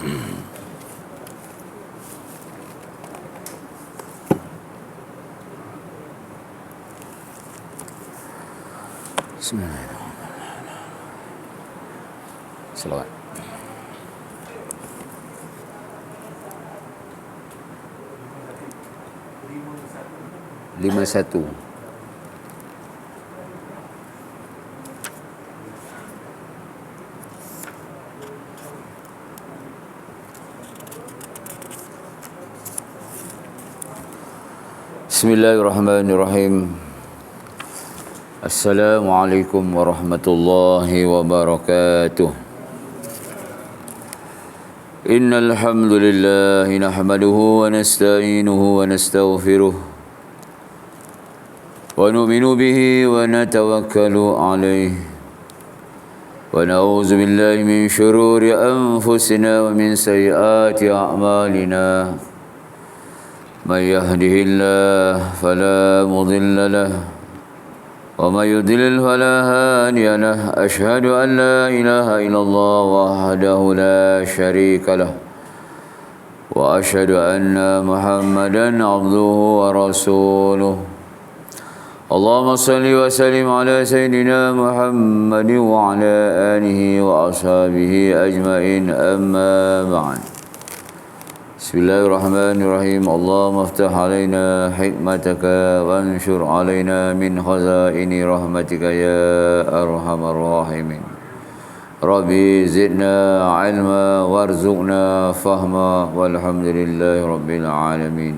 Bismillahirrahmanirrahim. Selawat. Lima satu. Bismillahirrahmanirrahim. Assalamualaikum warahmatullahi wabarakatuh. Innal hamdalillah nahmaduhu wa nasta'inuhu wa nastaghfiruh wa nu'minu bihi wa natawakkalu alayhi wa na'udzu billahi min shururi anfusina wa min sayyiati a'malina. Man yahdihillahu fala mudilla lahu وَمَا يُضْلِلْ فَلَا هَادِيَ لَهُ أَشْهَدُ أَنْ لَا إِلَهَ إِلَّا اللَّهُ وَحْدَهُ لَا شَرِيكَ لَهُ وَأَشْهَدُ أَنَّ مُحَمَّدًا عَبْدُهُ وَرَسُولُهُ اللهم صل وسلم على سيدنا محمد وعلى آله وأصحابه أجمعين أما بعد Bismillahirrahmanirrahim. Allahumma aftah alaina hikmataka wanshur alaina min khazaini rahmatika ya arhamar rahimin. Rabbi zidna ilma warzuqna fahma walhamdulillahi rabbil alamin.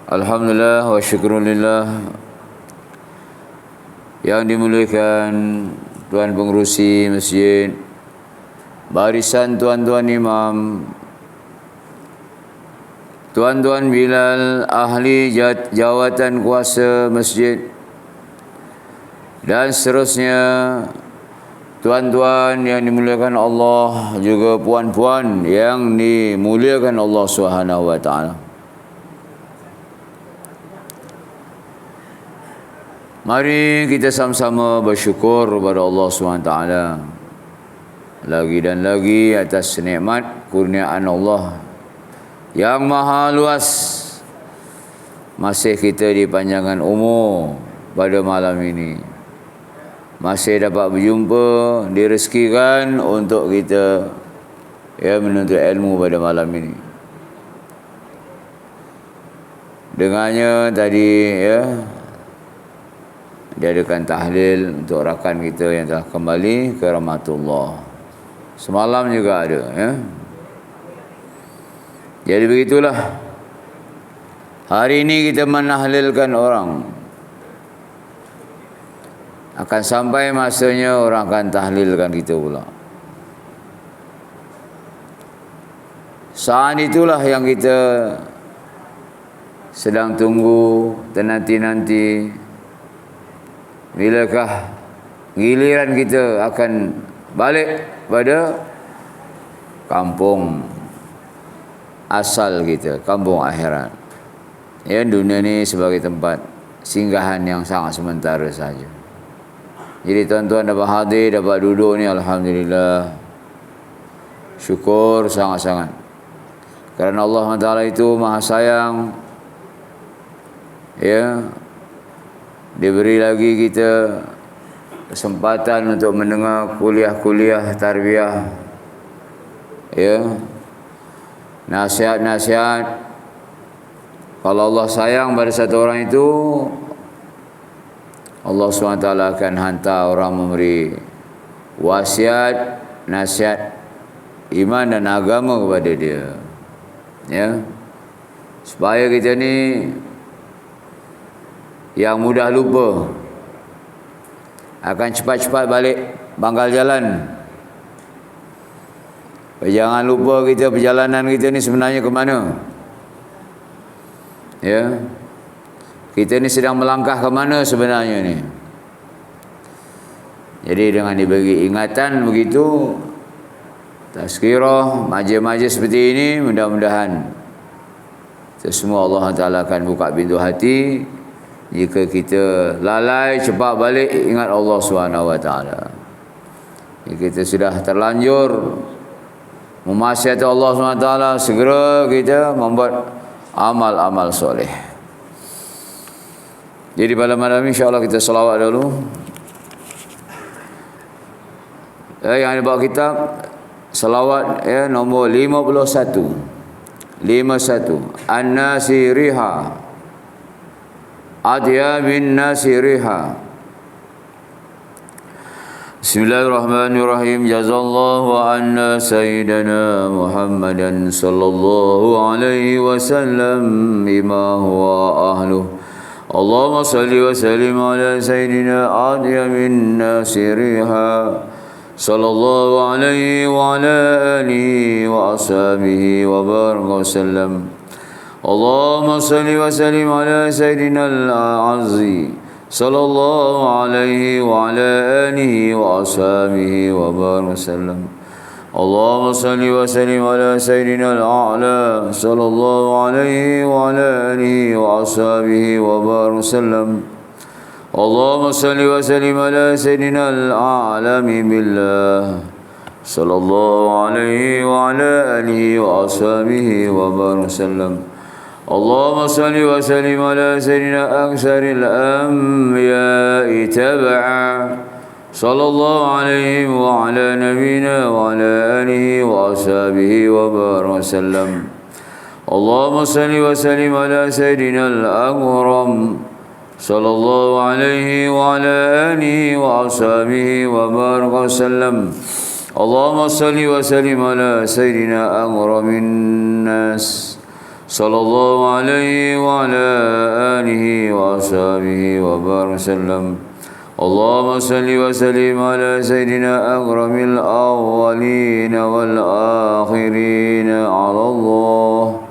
Alhamdulillah wa syukrulillah. Yang dimuliakan Tuan Pengerusi Masjid, barisan tuan-tuan imam, tuan-tuan Bilal, ahli jawatan kuasa masjid, dan seterusnya, tuan-tuan yang dimuliakan Allah, juga puan-puan yang dimuliakan Allah Subhanahu wa taala. Mari kita sama-sama bersyukur kepada Allah Subhanahu wa taala lagi dan lagi atas nikmat kurniaan Allah yang maha luas. Masih kita dipanjangkan umur pada malam ini, masih dapat berjumpa, direzekikan untuk kita menuntut ilmu pada malam ini. Dengannya tadi diadakan tahlil untuk rakan kita yang telah kembali ke rahmatullah. Semalam juga ada, Jadi begitulah. Hari ini kita menahlilkan orang. Akan sampai masanya orang akan tahlilkan kita pula. Saat itulah yang kita sedang tunggu, nanti-nanti. Bilakah giliran kita akan balik pada kampung asal kita, kampung akhirat. Dunia ni sebagai tempat singgahan yang sangat sementara saja. Jadi tuan-tuan dapat hadir, dapat duduk ni, alhamdulillah. Syukur sangat-sangat. Kerana Allah Taala itu maha sayang. Diberi lagi kita kesempatan untuk mendengar kuliah-kuliah tarbiyah, nasihat-nasihat. Kalau Allah sayang pada satu orang itu, Allah SWT akan hantar orang memberi wasiat, nasihat iman dan agama kepada dia, supaya kita ni yang mudah lupa akan cepat-cepat balik pangkal jalan. Jangan lupa kita perjalanan kita ni sebenarnya ke mana. Kita ni sedang melangkah ke mana sebenarnya ni. Jadi dengan diberi ingatan begitu, tazkirah, majlis-majlis seperti ini, mudah-mudahan kita semua Allah Ta'ala akan buka pintu hati. Jika kita lalai, cepat balik ingat Allah Subhanahu wa taala. kita sudah terlanjur memaksiati Allah SWT, segera kita membuat amal-amal soleh. Jadi pada malam ini insya-Allah kita selawat dulu. Yang ada bawa kitab selawat nombor 51. 51 An-Nasiriha, Adyabin Nasiriha. Bismillahirrahmanirrahim. Jazallahu anna sayyidana Muhammadan sallallahu alaihi wasallam bima huwa ahluh. Allahumma salli wa sallim ala sayyidina Adyabin Nasiriha sallallahu alaihi wa ala alihi wa ashabihi wa baraka wasallam. Allahumma salli wa sallim ala sayyidina al-azzi sallallahu alaihi wa ala alihi wa ashabihi wa baraka wasallam. Allahumma salli wa sallim ala sayyidina al-a'la sallallahu alaihi wa ala alihi wa ashabihi wa baraka wasallam. Allahumma salli wa sallim ala sayyidina al-a'lami billah sallallahu alaihi wa ala alihi wa ashabihi wa baraka wasallam. Allahumma salli wa sallim ala sayyidina aksaril anbiya'i tab'a sallallahu alaihi wa ala nabiyina wa ala alihi wa ashabihi wa baraka wasallam. Allahumma salli wa sallim ala sayyidina al-akram sallallahu alaihi wa ala alihi wa ashabihi wa baraka wasallam. Allahumma salli wa sallim ala sayyidina akramin nas sallallahu alaihi wa ala alihi wa ashabihi wa baraka wasallam. Allahumma salli wa sallim ala sayyidina akramil awwalin wal akhirin ala Allah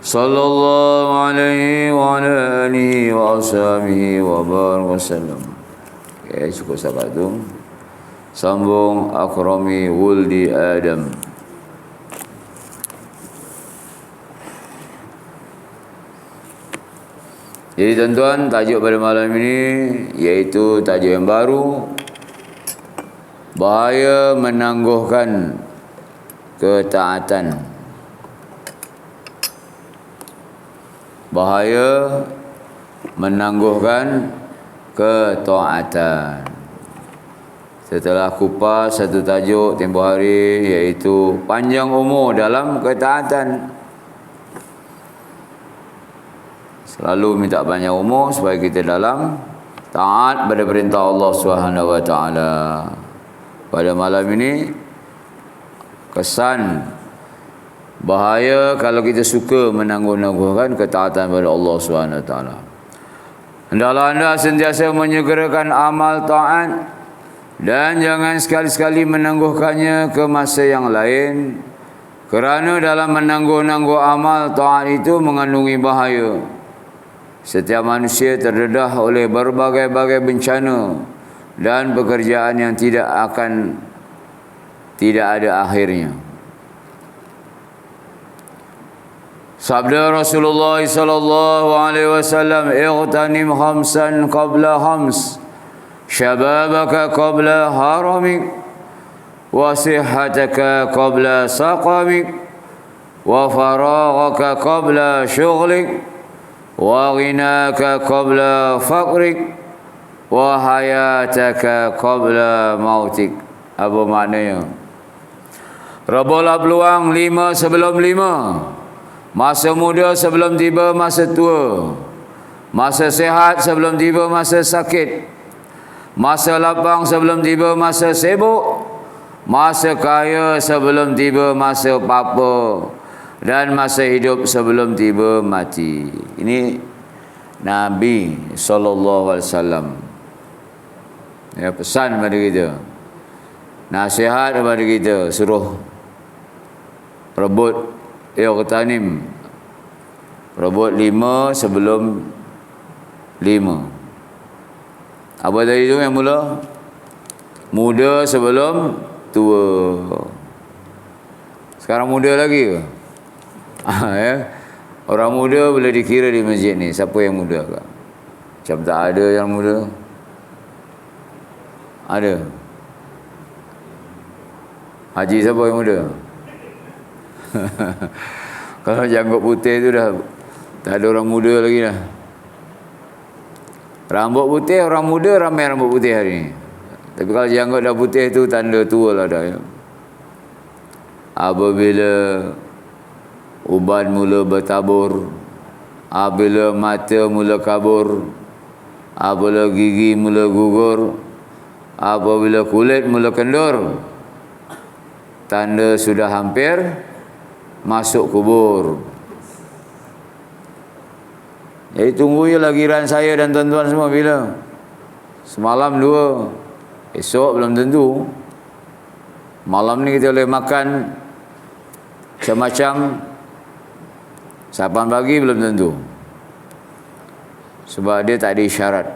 sallallahu alaihi wa ala alihi wa ashabihi wa baraka wasallam. Okay, cukup sampai tu. Sambung akrami wuldi Adam. Jadi tuan-tuan, tajuk pada malam ini iaitu tajuk yang baru, bahaya menangguhkan ketaatan. Bahaya menangguhkan ketaatan. Setelah kupas satu tajuk tempoh hari iaitu panjang umur dalam ketaatan. Selalu minta banyak umur supaya kita dalam taat pada perintah Allah Subhanahu wa taala. Pada malam ini kesan bahaya kalau kita suka menangguh-nangguhkan ketaatan pada Allah Subhanahu wa taala. Hendaklah anda sentiasa menyegerakan amal taat dan jangan sekali-sekali menangguhkannya ke masa yang lain, kerana dalam menangguh-nangguh amal taat itu mengandungi bahaya. Setiap manusia terdedah oleh berbagai-bagai bencana dan pekerjaan yang tidak ada akhirnya. Sabda Rasulullah sallallahu alaihi wasallam, "Ightanim khamsan qabla khams, syababaka qabla haramik, wa sihhataka qabla saqamik, wa faraghaka qabla syughlik, wa ghinaka qabla faqrik, wa hayataka qabla mautik." Apa maknanya? Rebutlah peluang 5 sebelum 5. Masa muda sebelum tiba masa tua. Masa sehat sebelum tiba masa sakit. Masa lapang sebelum tiba masa sibuk. Masa kaya sebelum tiba masa papa. Dan masa hidup sebelum tiba mati. Ini Nabi SAW. Ya, pesan kepada kita, nasihat kepada kita, suruh rebut ightanim, rebut 5 sebelum 5. Apa tadi tu yang mula? Muda sebelum tua. Sekarang muda lagi ke? Ya. Orang muda boleh dikira di masjid ni. Siapa yang muda ke? Macam tak ada yang muda. Ada? Haji siapa yang muda? Kalau janggut putih tu dah tak ada orang muda lagi dah. Rambut putih, orang muda ramai rambut putih hari ni. Tapi kalau janggut dah putih tu tanda tua lah dah. Ya. Apabila uban mula bertabur, apabila mata mula kabur, apabila gigi mula gugur, apabila kulit mula kendur, tanda sudah hampir masuk kubur. Jadi tunggu je lah giliran saya dan tuan-tuan semua bila. Semalam 2, esok belum tentu. Malam ni kita boleh makan macam-macam, 8 pagi belum tentu. Sebab dia tak ada isyarat.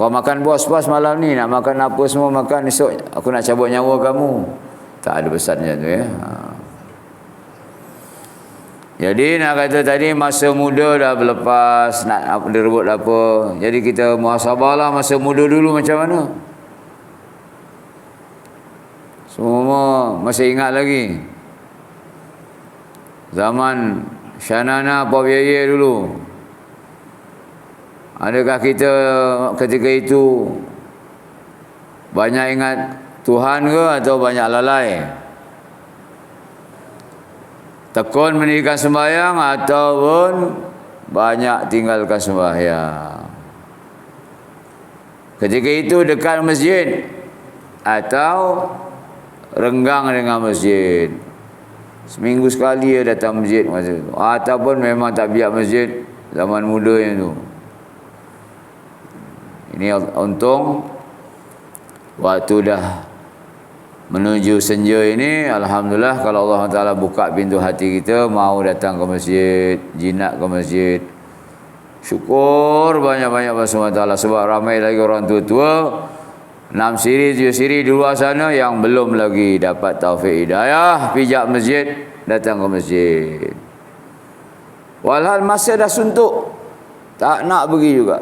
Kau makan puas-puas malam ni, nak makan apa semua makan, esok aku nak cabut nyawa kamu. Tak ada pesan macam tu ya. Jadi nak kata tadi masa muda dah berlepas, nak direbut apa. Jadi kita muhasabahlah masa muda dulu macam mana. Semua masih ingat lagi zaman Syanana Pop Yeye dulu. Adakah kita ketika itu banyak ingat Tuhan ke atau banyak lalai? Tekun mendirikan sembahyang ataupun banyak tinggalkan sembahyang? Ketika itu dekat masjid atau renggang dengan masjid? Seminggu sekali dia datang masjid masa itu, ataupun memang tak biar masjid zaman muda yang tu. Ini untung waktu dah menuju senja ini, alhamdulillah kalau Allah Taala buka pintu hati kita mau datang ke masjid, jinak ke masjid. Syukur banyak-banyak pada Allah Taala, sebab ramai lagi orang tua-tua 6 siri 7 siri di luar sana yang belum lagi dapat taufik hidayah pijak masjid, datang ke masjid. Walhal masa dah suntuk, tak nak pergi juga.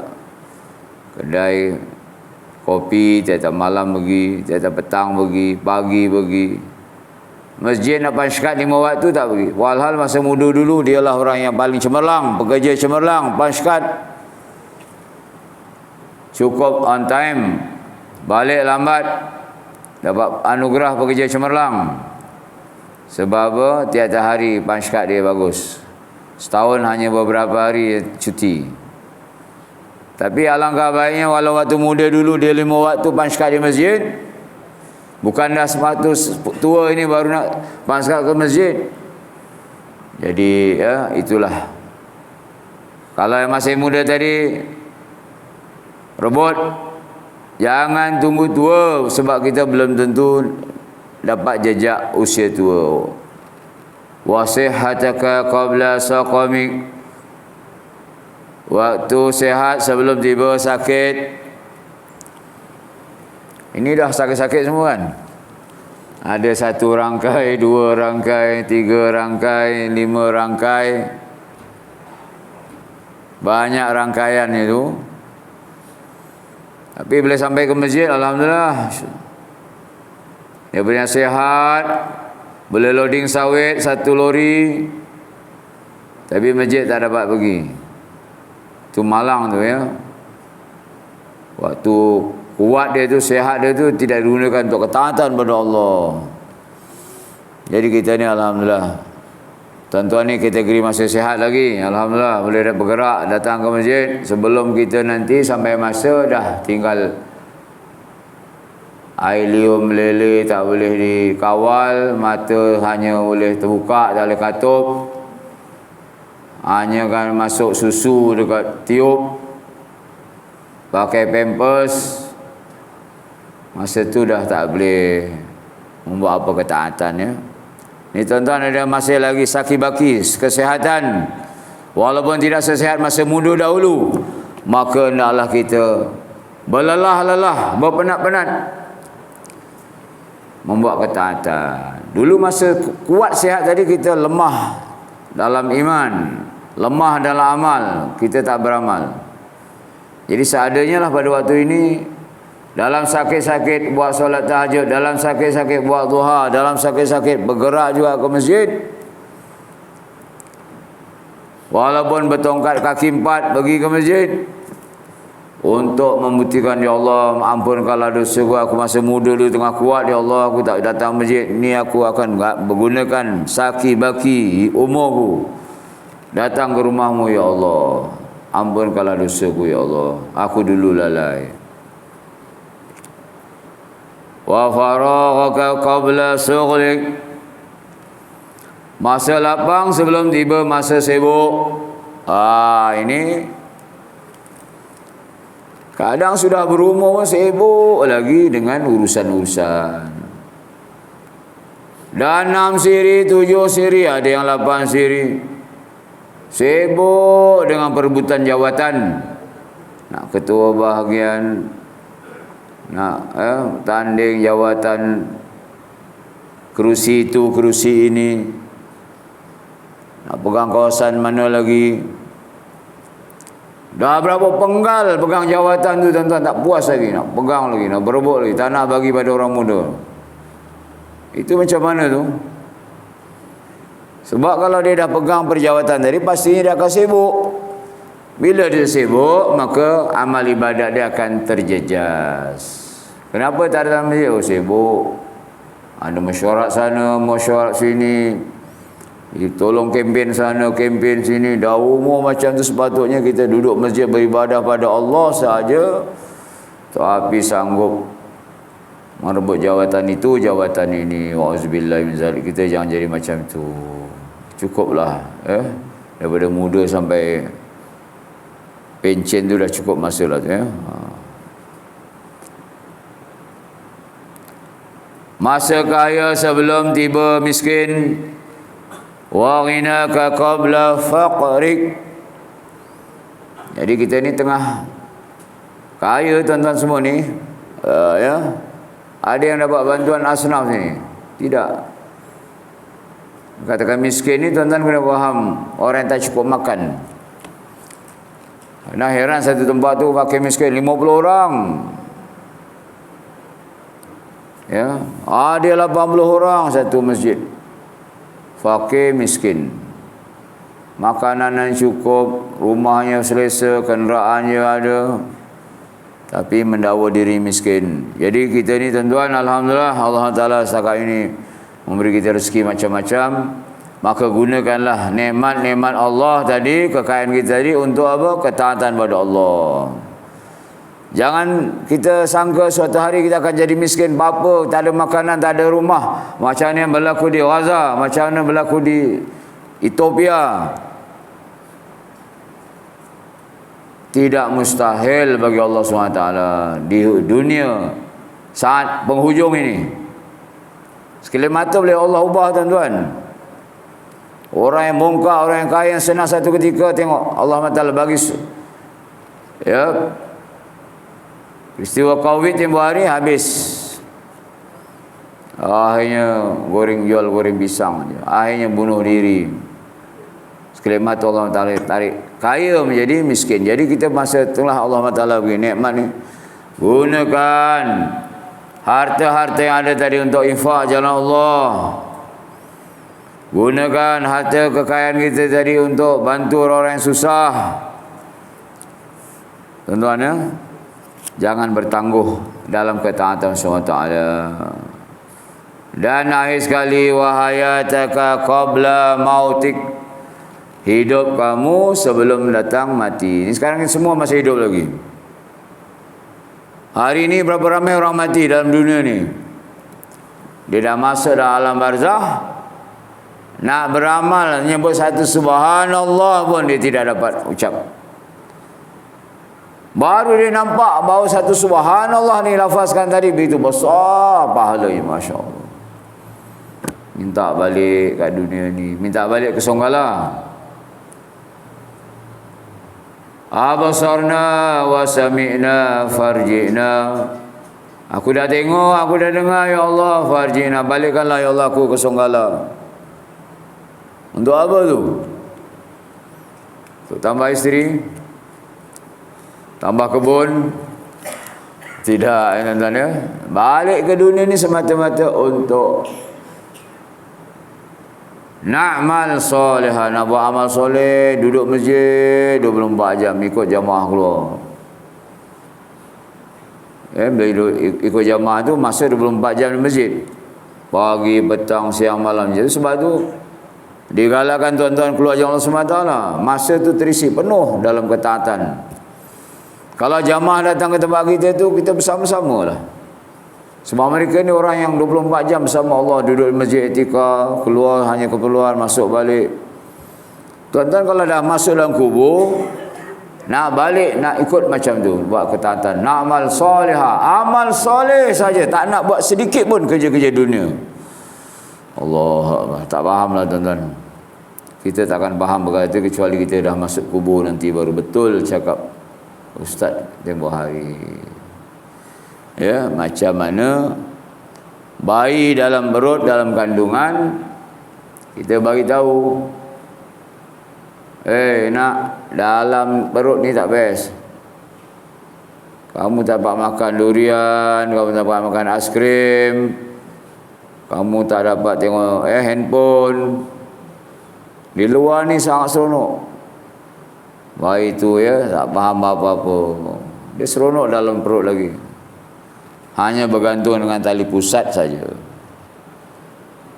Kedai kopi tiap-tiap malam pergi, tiap-tiap petang pergi, pagi pergi. Masjid nak pansykat 5 waktu tak pergi. Walhal masa muda dulu dialah orang yang paling cemerlang, pekerja cemerlang, pansykat cukup on time, balik lambat, dapat anugerah pekerja cemerlang. Sebab apa? Tiap-tiap hari pansykat dia bagus. Setahun hanya beberapa hari cuti. Tapi alangkah baiknya walau waktu muda dulu dia 5 waktu pansykat di masjid. Bukan dah sepatu tua ini baru nak pansykat ke masjid. Jadi ya itulah. Kalau yang masih muda tadi rebut, jangan tunggu tua, sebab kita belum tentu dapat jejak usia tua. Wasihataka qabla saqamik. Waktu sehat sebelum tiba sakit. Ini dah sakit-sakit semua kan. Ada 1 rangkai, 2 rangkai, 3 rangkai, 5 rangkai. Banyak rangkaian itu. Tapi bila sampai ke masjid, alhamdulillah, dia beri nasihat, boleh loading sawit 1 lori. Tapi masjid tak dapat pergi. Tu malang tu ya. Waktu kuat dia tu, sehat dia tu tidak digunakan untuk ketaatan pada Allah. Jadi kita ni alhamdulillah, tuan-tuan ni kategori masih sehat lagi, alhamdulillah boleh bergerak datang ke masjid. Sebelum kita nanti sampai masa dah tinggal air liur meleleh, tak boleh dikawal, mata hanya boleh terbuka, tak boleh katup, hanya kan masuk susu dekat tiup, pakai pampers. Masa tu dah tak boleh membuat apa ketaatan ya. Ni tuan-tuan ada masih lagi saki-baki kesehatan. Walaupun tidak sesehat masa muda dahulu, maka hendaklah kita berlelah-lelah, berpenat-penat membuat ketaatan. Dulu masa kuat sehat tadi kita lemah dalam iman, lemah dalam amal, kita tak beramal. Jadi seadanya lah pada waktu ini Dalam sakit-sakit buat solat tahajud, dalam sakit-sakit buat duha, dalam sakit-sakit bergerak juga ke masjid. Walaupun bertongkat kaki 4 pergi ke masjid untuk membuktikan, ya Allah ampunkanlah dosa aku masa muda dulu tengah kuat, ya Allah aku tak datang masjid ni, aku akan menggunakan saki baki umurku datang ke rumahmu, ya Allah ampunkanlah dosaku, ya Allah aku dulu lalai. Wa faraghaka qabla sughlik, masa lapang sebelum tiba masa sibuk. Ini kadang sudah berumur sibuk lagi dengan urusan-urusan. Dan 6 siri, 7 siri, ada yang 8 siri. Sibuk dengan perebutan jawatan. Nak ketua bahagian, nak tanding jawatan kerusi itu, kerusi ini. Nak pegang kawasan mana lagi. Dah berapa penggal pegang jawatan tu tuan-tuan, tak puas lagi, nak pegang lagi, nak berebut lagi, tak nak bagi pada orang muda. Itu macam mana tu? Sebab kalau dia dah pegang perjawatan tadi, pastinya dia akan sibuk. Bila dia sibuk, maka amal ibadat dia akan terjejas. Kenapa tak datang masjid? Oh, sibuk. Ada mesyuarat sana, mesyuarat sini. Tolong kempen sana, kempen sini. Dah umur macam tu sepatutnya kita duduk masjid beribadah pada Allah sahaja. Tapi sanggup merebut jawatan itu, jawatan ini. Wa'uzubillah min zalik. Kita jangan jadi macam tu. Cukuplah. Daripada muda sampai pencen tu dah cukup masa lah tu. Masa kaya sebelum tiba miskin. Wa ghinaka qabla faqrik. Jadi kita ni tengah kaya tuan-tuan semua ni. Ada yang dapat bantuan asnaf ni? Tidak. Katakan miskin ni tuan-tuan kena faham, orang yang tak cukup makan. Nah heran satu tempat tu pakai miskin 50 orang. Ya, ada 80 orang satu masjid. Fakir miskin. Makanan yang cukup, rumahnya selesa, kenderaannya ada. Tapi mendakwa diri miskin. Jadi kita ni tuan-tuan, alhamdulillah Allah Taala setakat ini memberi kita rezeki macam-macam. Maka gunakanlah nikmat-nikmat Allah tadi, kekayaan kita tadi untuk apa? Ketaatan pada Allah. Jangan kita sangka suatu hari kita akan jadi miskin, apa, tak ada makanan, tak ada rumah. Macam yang berlaku di Gaza, macam mana berlaku di Ethiopia. Tidak mustahil bagi Allah SWT di dunia saat penghujung ini. Sekali mata boleh Allah ubah tuan-tuan. Orang yang bongkar, orang yang kaya, yang senang satu ketika tengok Allah SWT bagi peristiwa Covid tempoh hari habis. Akhirnya jual goreng pisang je. Akhirnya bunuh diri. Sekali mata Allah Ta'ala tarik kaya menjadi miskin. Jadi kita masa itulah Allah Ta'ala beri nikmat ni. Gunakan harta-harta yang ada tadi untuk infak jalan Allah. Gunakan harta kekayaan kita tadi untuk bantu orang yang susah. Tuan-tuan ya, jangan bertangguh dalam ketaatan SWT. Dan akhir sekali, wahayataka qabla mautik, hidup kamu sebelum datang mati. Ini sekarang ini semua masih hidup lagi. Hari ini berapa ramai orang mati dalam dunia ni? Dia dah masuk dalam alam barzah. Nak beramal, nyebut satu subhanallah pun dia tidak dapat ucap. Baru dia nampak bahawa satu subhanallah ni lafazkan tadi, begitu besar pahalanya, Masya Allah. Minta balik kat dunia ni, minta balik ke Songgala. Abasarna wa sami'na farji'na. Aku dah tengok, aku dah dengar, ya Allah, farji'na, balikkanlah ya Allah aku ke Songgala. Untuk apa tu? Untuk tambah isteri, tambah kebun, Tidak, tuan-tuan ya. Balik ke dunia ni semata-mata untuk na'mal solehah, nak buat amal soleh, duduk masjid 24 jam, ikut jamaah keluar. Bila ikut jamaah tu masa 24 jam di masjid. Pagi, petang, siang, malam. Jadi sebab tu digalakkan tuan-tuan keluar jalan Allah SWT. Masa tu terisi penuh dalam ketaatan. Kalau jamaah datang ke tempat kita tu, kita bersama-sama lah. Sebab mereka ni orang yang 24 jam bersama Allah, duduk di masjid etika, keluar hanya keperluan, masuk balik. Tuan-tuan kalau dah masuk dalam kubur, nak balik, nak ikut macam tu, buat ketaatan. Nak amal solehah, amal soleh saja, tak nak buat sedikit pun kerja-kerja dunia. Allah, tak faham lah tuan-tuan. Kita takkan faham berkata kecuali kita dah masuk kubur nanti baru betul cakap Ustaz tempoh hari. Ya, macam mana bayi dalam perut, dalam kandungan, kita bagi tahu, nak dalam perut ni tak best. Kamu tak dapat makan durian, kamu tak dapat makan aiskrim, kamu tak dapat tengok handphone. Di luar ni sangat seronok. Bayi tu ya tak faham apa-apa. Dia seronok dalam perut lagi. Hanya bergantung dengan tali pusat saja.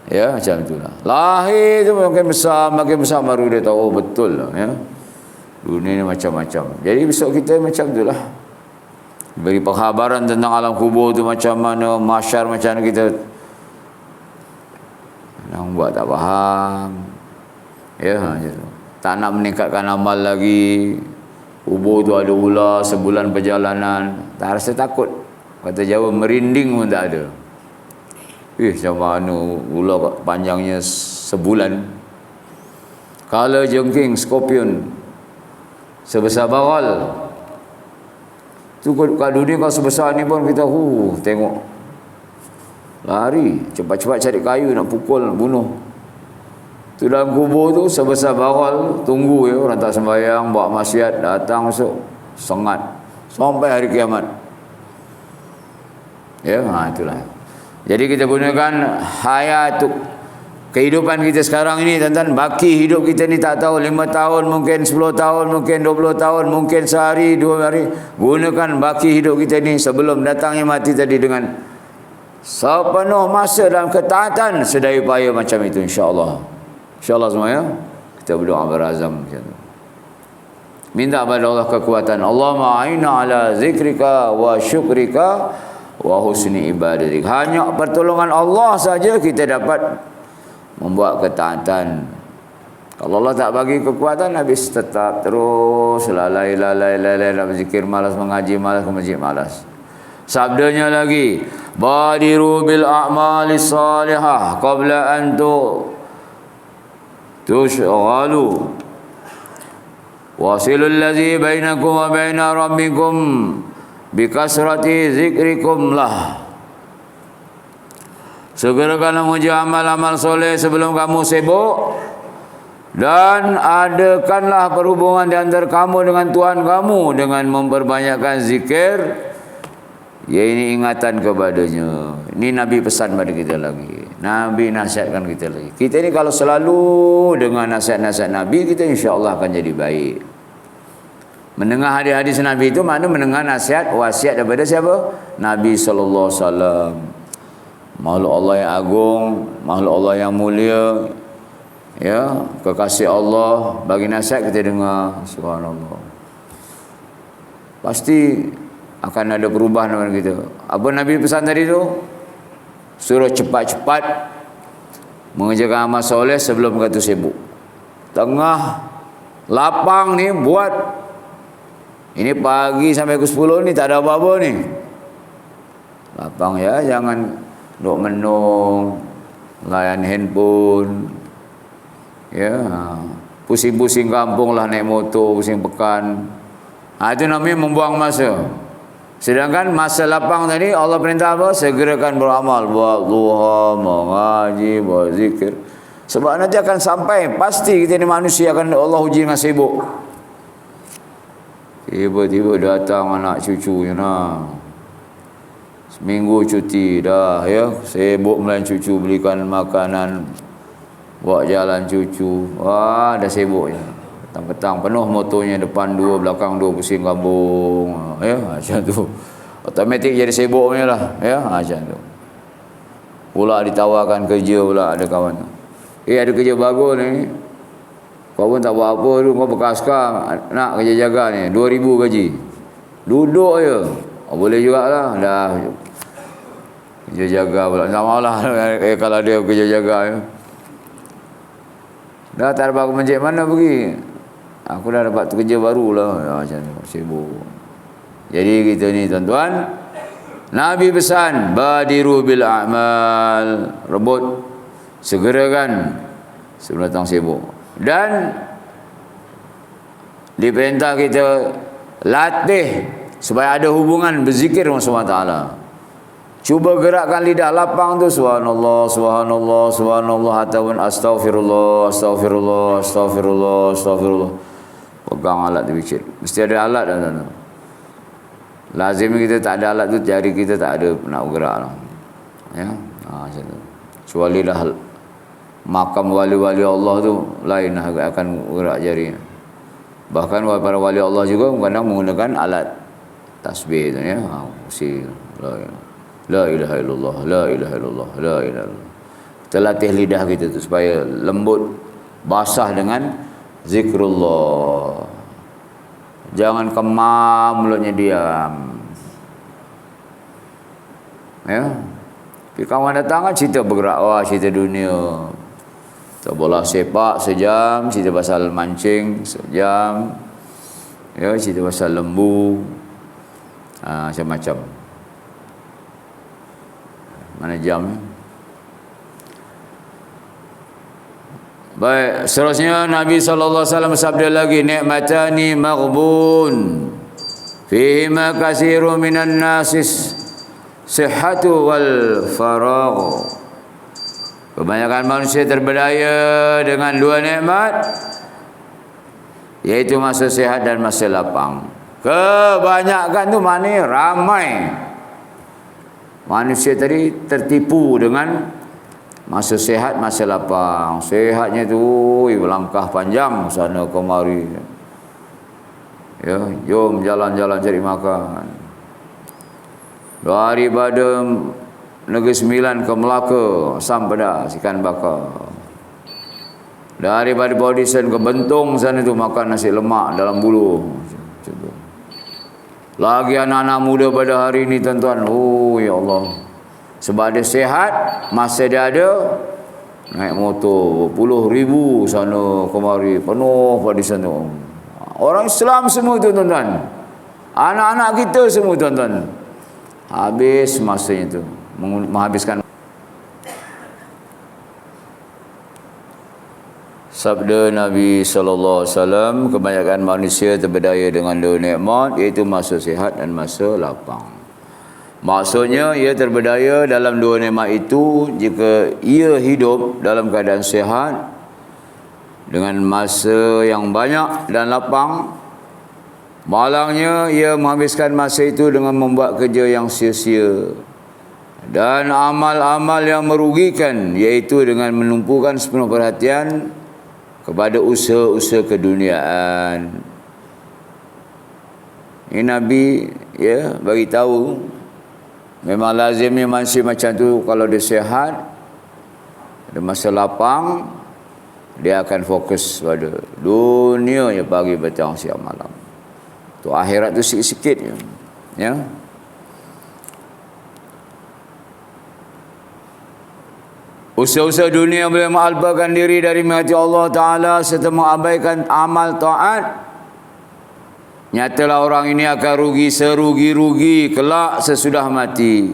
Ya, macam itulah. Lahir tu makin besar baru dia tahu betul lah ya. Dunia ni macam-macam. Jadi besok kita macam itulah. Beri pengkhabaran tentang alam kubur tu macam mana, mahsyar macam mana kita nak buat tak faham. Ya, macam tu. Tak nak meningkatkan amal lagi. Kubur tu ada ular, sebulan perjalanan. Tak rasa takut. Kata Jawa, merinding pun tak ada. Macam mana ular panjangnya sebulan. Kala jengking, skorpion sebesar baral. Tu kat dunia kalau sebesar ni pun kita tengok. Lari, cepat-cepat cari kayu nak pukul, nak bunuh. Tu dalam kubur tu sebesar baral, tunggu ya orang tak sembahyang, buat maksiat, datang masuk, sengat sampai hari kiamat. Ya, itulah. Jadi kita gunakan hayat kehidupan kita sekarang ini, tuan-tuan. Baki hidup kita ni tak tahu 5 tahun, mungkin 10 tahun, mungkin 20 tahun, mungkin sehari, 2 hari. Gunakan baki hidup kita ni sebelum datangnya mati tadi dengan sepenuh masa dalam ketaatan, sedaya upaya macam itu, insya-Allah. InsyaAllah semua ya. Kita berdoa berazam macam tu. Minta kepada Allah kekuatan. Allahumma a'inna ala zikrika wa syukrika wa husni ibadatik. Hanya pertolongan Allah saja kita dapat membuat ketaatan. Kalau Allah tak bagi kekuatan, habis tetap terus lalai nak berzikir malas, mengaji malas, ke masjid malas. Sabdanya lagi, badiru bil a'mali salihah qabla an tushghalu wasilul ladzi bainakum wa baina rabbikum bikasrati zikrikum lah. Segerakanlah menguji amal-amal soleh sebelum kamu sibuk, dan adakanlah perhubungan di antara kamu dengan Tuhan kamu dengan memperbanyakkan zikir. Ya, ini ingatan kepadanya. Ini Nabi pesan pada kita lagi. Nabi nasihatkan kita lagi. Kita ni kalau selalu dengan nasihat-nasihat Nabi, kita insya-Allah akan jadi baik. Mendengar hadis-hadis Nabi itu makna mendengar nasihat, wasiat daripada siapa? Nabi sallallahu alaihi wasallam. Makhluk Allah yang agung, makhluk Allah yang mulia. Ya, kekasih Allah bagi nasihat kita dengar. Subhanallah. Pasti akan ada perubahan dalam kita. Apa Nabi pesan tadi tu? Suruh cepat-cepat mengerjakan amal soleh sebelum kata sibuk. Tengah lapang ni buat. Ini pagi sampai pukul 10 ni tak ada apa-apa ni. Lapang ya, jangan duk menung, layan handphone. Ya, pusing-pusing kampung lah, naik motor, pusing pekan. Itu namanya membuang masa. Sedangkan masa lapang tadi Allah perintah apa? Segerakan beramal, buat duha, mengaji, buat zikir. Sebab nanti akan sampai, pasti kita ni manusia akan Allah uji dengan sibuk. Tiba-tiba datang anak cucunya nah. Seminggu cuti dah ya, sibuk melayan cucu, belikan makanan, bawa jalan cucu. Wah, dah sibuknya. Petang-petang penuh motonya, depan dua, belakang dua, pusing kampung. Ya, macam tu. Otomatik jadi sibuknya lah, ya, macam tu. Pula ditawarkan kerja pula ada kawan. Ada kerja bagus ni. Kau pun tak buat apa tu, kau bekas askar, nak kerja jaga ni, 2,000 gaji. Duduk je. Boleh jugalah, dah kerja jaga pula. Tak maulah kalau dia kerja jaga ya. Dah tak dapat masjid mana pergi. Aku dah dapat kerja baru lah. Ya, macam tu, sibuk. Jadi kita ni tuan-tuan, Nabi pesan, badiru bil a'mal, rebut, segerakan sebelum datang sibuk. Dan diperintah kita latih supaya ada hubungan berzikir dengan SWT. Cuba gerakkan lidah lapang tu, subhanallah, subhanallah, subhanallah, ataupun astaghfirullah, astaghfirullah, astaghfirullah, astaghfirullah. Pegang alat tu zikir. Mesti ada alat dah. Lazim kita tak ada alat tu, jari kita tak ada nak bergerak lah. Ya, macam tu. Kecuali dah makam wali-wali Allah tu lain akan gerak jari. Bahkan para wali Allah juga kadang menggunakan alat tasbih tu ya. La ilaha illallah, la ilaha illallah, la ilaha illallah. Kita latih lidah kita tu supaya lembut, basah dengan zikrullah. Jangan kemam, mulutnya diam. Ya. Tapi kawan datang kan cerita bergerak, wah cerita dunia. Kita bola sepak sejam, cerita pasal mancing sejam. Ya, cerita pasal lembu. Macam-macam. Mana jam? Baik, seterusnya Nabi SAW bersabda lagi, nikmatani maghbun fihima katsirun minan nasis sihhatu wal faragh. Kebanyakan manusia terberdaya dengan dua nikmat, yaitu masa sihat dan masa lapang. Kebanyakan tu mana ramai manusia tadi tertipu dengan masa sihat, masa lapang. Sihatnya tu melangkah panjang sana kemari. Ya, jom jalan-jalan cari makan. Daripada Negeri Sembilan ke Melaka, asam pedas, ikan bakar. Daripada Bodison ke Bentong sana tu makan nasi lemak dalam bulu. Lagi anak-anak muda pada hari ini tuan-tuan, oh ya Allah, sebab dia sihat, masa dia ada, naik motor puluh ribu sana kemari, penuh pada sana. Orang Islam semua tu tuan-tuan, anak-anak kita semua tuan-tuan, habis masanya tu menghabiskan. Sabda Nabi SAW, kebanyakan manusia terberdaya dengan dua nikmat, iaitu masa sihat dan masa lapang. Maksudnya ia terberdaya dalam dua nikmat itu jika ia hidup dalam keadaan sihat dengan masa yang banyak dan lapang. Malangnya ia menghabiskan masa itu dengan membuat kerja yang sia-sia dan amal-amal yang merugikan, iaitu dengan menumpukan sepenuh perhatian kepada usaha-usaha keduniaan. Ini Nabi ya bagi tahu, memang lazimnya manusia macam tu, kalau dia sihat, ada masa lapang, dia akan fokus pada dunianya pagi, petang, siang, malam. Tu akhirat tu sikit-sikit je. Ya. Usaha-usaha dunia boleh menghalpakan diri dari menghati Allah Ta'ala serta mengabaikan amal taat. Nyatalah orang ini akan rugi serugi-rugi kelak sesudah mati,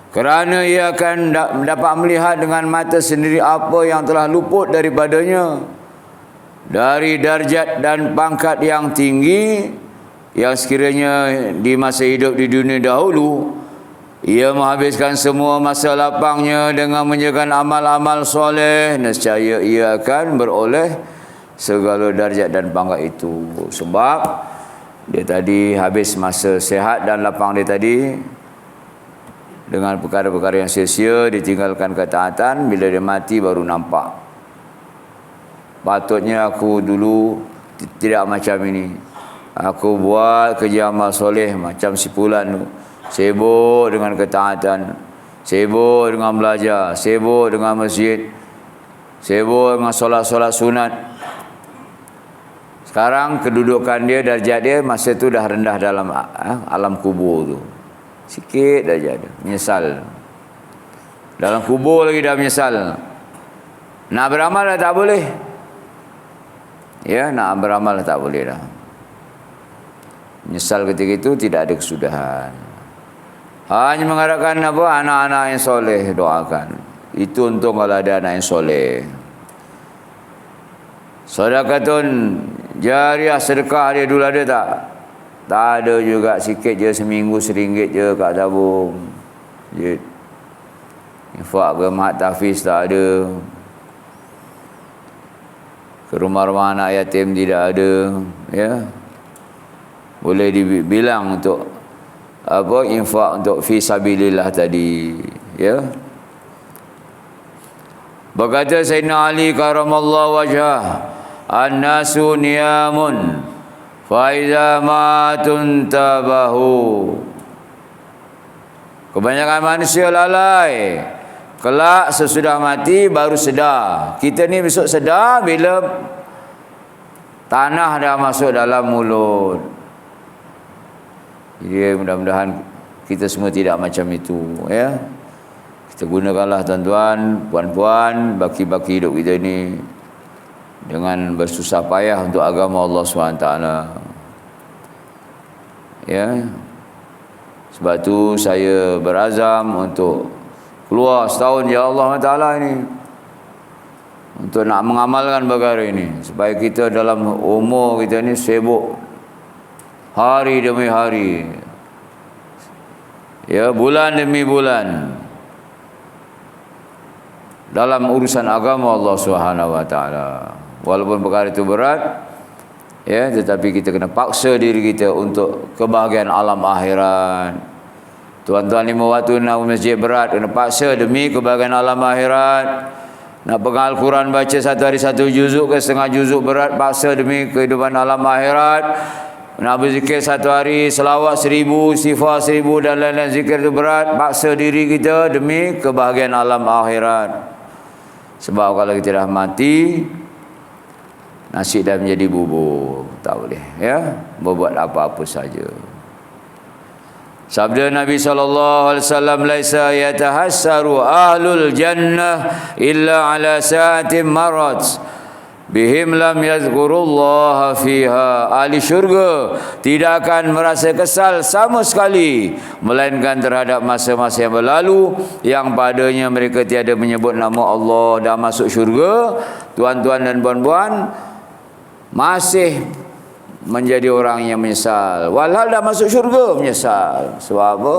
kerana ia akan dapat melihat dengan mata sendiri apa yang telah luput daripadanya dari darjat dan pangkat yang tinggi yang sekiranya di masa hidup di dunia dahulu ia menghabiskan semua masa lapangnya dengan mengerjakan amal-amal soleh, nescaya ia akan beroleh segala darjat dan pangkat itu. Sebab dia tadi habis masa sihat dan lapang dia tadi dengan perkara-perkara yang sia-sia, ditinggalkan ketaatan, bila dia mati baru nampak. Patutnya aku dulu tidak macam ini. Aku buat kerja amal soleh macam si Fulan tu. Sibuk dengan ketaatan, sibuk dengan belajar, sibuk dengan masjid, sibuk dengan solat-solat sunat. Sekarang kedudukan dia, darjat dia masa tu dah rendah dalam alam kubur tu. Sikit darjat dia, menyesal. Dalam kubur lagi dah menyesal. Nak beramal dah tak boleh. Ya, nak beramal dah tak boleh dah. Menyesal ketika itu tidak ada kesudahan. Hanya mengharapkan apa? Anak-anak yang soleh doakan. Itu untung kalau ada anak yang soleh. Sedekatun jariah, sedekah dia dulu ada tak? Tak ada juga, sikit je, seminggu RM1 je kat tabung. Infak ke mat tahfiz tak ada. Ke rumah-rumah anak yatim tidak ada, ya. Boleh dibilang untuk apa, infak untuk fi sabilillah tadi, ya. Berkata Sayyidina Ali karamallahu wajhah, an-nasu niyamun fa iza matun tabahu. Kebanyakan manusia lalai, kelak sesudah mati baru sedar. Kita ni besok sedar bila tanah dah masuk dalam mulut. Jadi mudah-mudahan kita semua tidak macam itu, ya. Kita gunakanlah tuan-tuan, puan-puan, baki-baki hidup kita ini dengan bersusah payah untuk agama Allah SWT. Ya. Sebab tu saya berazam untuk keluar setahun ya Allah Ta'ala ini, untuk nak mengamalkan perkara ini, supaya kita dalam umur kita ni sibuk hari demi hari, ya, bulan demi bulan dalam urusan agama Allah Subhanahu wa taala. Walaupun perkara itu berat, ya, tetapi kita kena paksa diri kita untuk kebahagiaan alam akhirat. Tuan-tuan 5 waktu nak masjid berat, kena paksa demi kebahagiaan alam akhirat. Nak pegang Al-Quran baca satu hari 1 juzuk ke setengah juzuk berat, paksa demi kehidupan alam akhirat. Nak berzikir 1 hari selawat 1000, istighfar 1000 dan lain-lain zikir itu berat, paksa diri kita demi kebahagiaan alam akhirat. Sebab kalau kita dah mati, nasi dah menjadi bubur, tak boleh, ya, berbuat apa-apa saja. Sabda Nabi SAW, laisa yatahassaru ahlul jannah illa ala sa'atin marat bihim lam yazkurullaha fiha. Ahli syurga tidak akan merasa kesal sama sekali, melainkan terhadap masa-masa yang berlalu yang padanya mereka tiada menyebut nama Allah. Dah masuk syurga, tuan-tuan dan puan-puan, masih menjadi orang yang menyesal. Walhal dah masuk syurga menyesal. Sebab apa?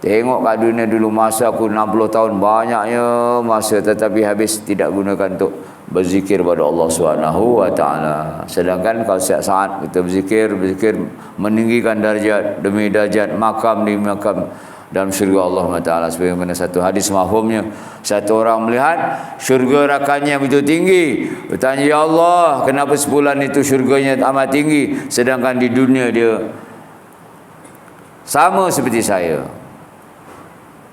Tengok kat dunia dulu, masa aku 60 tahun banyaknya masa, tetapi habis tidak gunakan untuk berzikir pada Allah Subhanahu wa taala. Sedangkan kalau setiap saat kita berzikir meninggikan darjat demi darjat, makam demi makam dalam syurga Allah taala. Sebagaimana satu hadis mafhumnya, satu orang melihat syurga rakanya begitu tinggi, bertanya, ya Allah, kenapa sebulan itu syurganya amat tinggi, sedangkan di dunia dia sama seperti saya.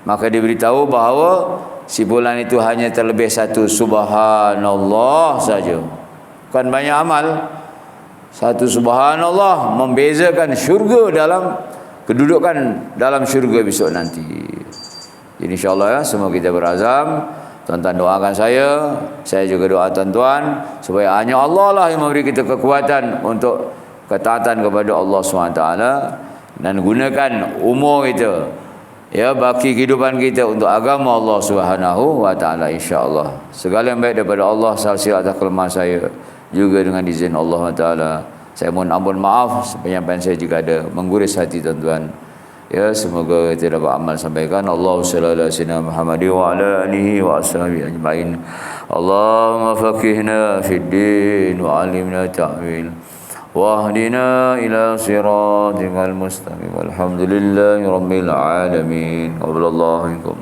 Maka diberitahu bahawa si bulan itu hanya terlebih 1 subhanallah saja, bukan banyak amal. 1 subhanallah membezakan syurga dalam kedudukan dalam syurga besok nanti. Jadi insyaAllah, ya, semua kita berazam. Tuan-tuan doakan saya juga doa tuan-tuan, supaya hanya Allah lah yang memberi kita kekuatan untuk ketaatan kepada Allah SWT, dan gunakan umur kita, ya, baki kehidupan kita untuk agama Allah Subhanahu wa taala, insya-Allah. Segala yang baik daripada Allah, salah atas kelemahan saya juga dengan izin Allah taala. Saya mohon ampun maaf penyampaian saya jika ada mengguris hati tuan-tuan. Ya, semoga kita dapat amal sampaikan. Allahu sallallahu alaihi wasallam Muhammad wa ala alihi wa ashabihi ajma'in. Allahumma faqihna fid din wa 'allimna ta'wil. واهدنا إلى صراطك المستقيم والحمد لله رب العالمين قبل الله منكم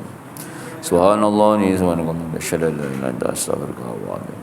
سبحان الله أشهد أن لا إله إلا أنت أستغفرك وأتوب إليك